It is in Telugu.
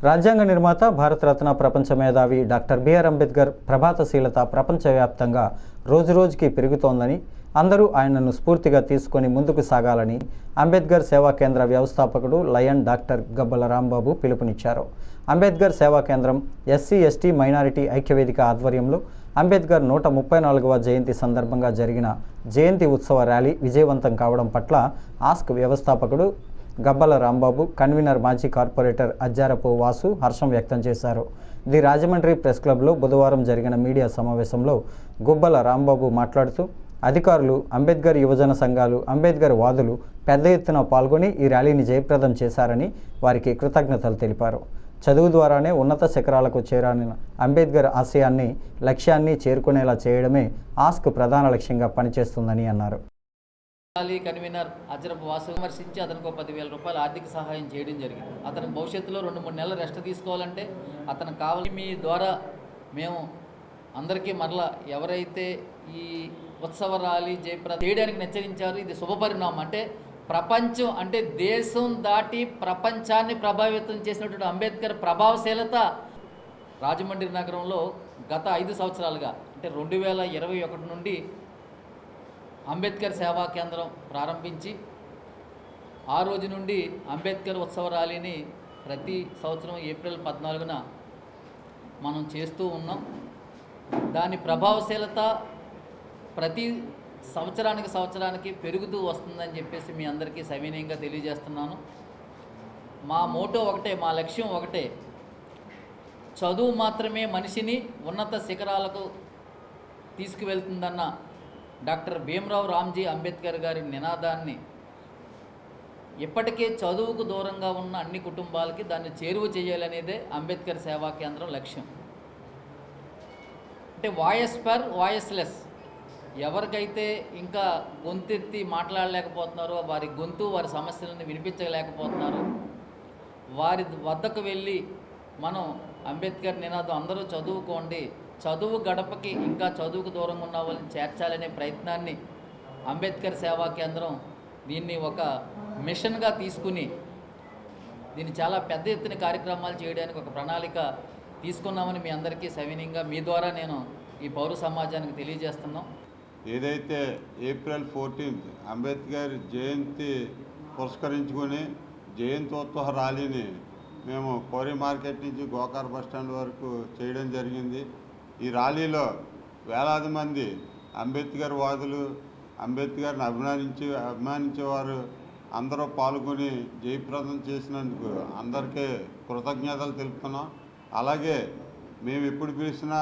రాజ్యాంగ నిర్మాత, భారతరత్న, ప్రపంచ మేధావి డాక్టర్ బిఆర్ అంబేద్కర్ ప్రభాతశీలత ప్రపంచవ్యాప్తంగా రోజురోజుకి పెరుగుతోందని, అందరూ ఆయనను స్ఫూర్తిగా తీసుకొని ముందుకు సాగాలని అంబేద్కర్ సేవా కేంద్ర వ్యవస్థాపకుడు లయన్ డాక్టర్ గబ్బల రాంబాబు పిలుపునిచ్చారు. అంబేద్కర్ సేవా కేంద్రం ఎస్సీ, ఎస్టీ, మైనారిటీ ఐక్యవేదిక ఆధ్వర్యంలో అంబేద్కర్ 134వ జయంతి సందర్భంగా జరిగిన జయంతి ఉత్సవ ర్యాలీ విజయవంతం కావడం పట్ల ఆస్క్ వ్యవస్థాపకుడు గబ్బల రాంబాబు, కన్వీనర్ మాజీ కార్పొరేటర్ అజ్జారపు వాసు హర్షం వ్యక్తం చేశారు. ది రాజమండ్రి ప్రెస్ క్లబ్లో బుధవారం జరిగిన మీడియా సమావేశంలో గుబ్బల రాంబాబు మాట్లాడుతూ, అధికారులు, అంబేద్కర్ యువజన సంఘాలు, అంబేద్కర్ వాదులు పెద్ద ఎత్తున పాల్గొని ఈ ర్యాలీని జయప్రదం చేశారని వారికి కృతజ్ఞతలు తెలిపారు. చదువు ద్వారానే ఉన్నత శిఖరాలకు చేరాలని అంబేద్కర్ ఆశయాన్ని, లక్ష్యాన్ని చేరుకునేలా చేయడమే ఆస్క్ ప్రధాన లక్ష్యంగా పనిచేస్తుందని అన్నారు. కన్వీనర్ అజ్జరపు వాసు విమర్శించి అతనికి 10,000 రూపాయలు ఆర్థిక సహాయం చేయడం జరిగింది. అతనికి భవిష్యత్తులో 2-3 నెలలు రెస్ట్ తీసుకోవాలంటే అతనికి కావాలి. మీ ద్వారా మేము అందరికీ మరలా ఎవరైతే ఈ ఉత్సవ ర్యాలీ జయప్రదం చేయడానికి హెచ్చరించారు, ఇది శుభపరిణామం. అంటే ప్రపంచం, అంటే దేశం దాటి ప్రపంచాన్ని ప్రభావితం చేసినటువంటి అంబేద్కర్ ప్రభావశీలత రాజమండ్రి నగరంలో గత 5 సంవత్సరాలుగా, అంటే 2021 నుండి అంబేద్కర్ సేవా కేంద్రం ప్రారంభించి ఆ రోజు నుండి అంబేద్కర్ ఉత్సవ ర్యాలీని ప్రతి సంవత్సరం ఏప్రిల్ 14న మనం చేస్తూ ఉన్నాం. దాని ప్రభావశీలత ప్రతి సంవత్సరానికి పెరుగుతూ వస్తుందని చెప్పేసి మీ అందరికీ సవినయంగా తెలియజేస్తున్నాను. మా మోటో ఒకటే, మా లక్ష్యం ఒకటే, చదువు మాత్రమే మనిషిని ఉన్నత శిఖరాలకు తీసుకువెళ్తుందన్న డాక్టర్ భీమ్రావ్ రామ్జీ అంబేద్కర్ గారి నినాదాన్ని ఇప్పటికే చదువుకు దూరంగా ఉన్న అన్ని కుటుంబాలకి దాన్ని చేరువ చేయాలనేదే అంబేద్కర్ సేవా కేంద్రం లక్ష్యం. అంటే వాయిస్ ఫర్ వాయిస్లెస్, ఎవరికైతే ఇంకా గొంతెత్తి మాట్లాడలేకపోతున్నారో, వారి గొంతు, వారి సమస్యలను వినిపించలేకపోతున్నారో వారి వద్దకు వెళ్ళి మనం అంబేద్కర్ నినాదం అందరూ చదువుకోండి, చదువు గడపకి ఇంకా చదువుకు దూరంగా ఉన్న వాళ్ళని చేర్చాలనే ప్రయత్నాన్ని అంబేద్కర్ సేవా కేంద్రం దీన్ని ఒక మిషన్గా తీసుకుని దీన్ని చాలా పెద్ద ఎత్తున కార్యక్రమాలు చేయడానికి ఒక ప్రణాళిక తీసుకున్నామని మీ అందరికీ సవినయంగా మీ ద్వారా నేను ఈ పౌర సమాజానికి తెలియజేస్తున్నాం. ఏదైతే ఏప్రిల్ 14 అంబేద్కర్ జయంతి పురస్కరించుకొని జయంతోత్సవ ర్యాలీని మేము కోరి మార్కెట్ నుంచి గోకార్ బస్టాండ్ వరకు చేయడం జరిగింది. ఈ ర్యాలీలో వేలాది మంది అంబేద్కర్ వాదులు, అంబేద్కర్ని అభిమానించేవారు అందరూ పాల్గొని జయప్రదం చేసినందుకు అందరికీ కృతజ్ఞతలు తెలుపుతున్నాం. అలాగే మేము ఎప్పుడు పిలిచినా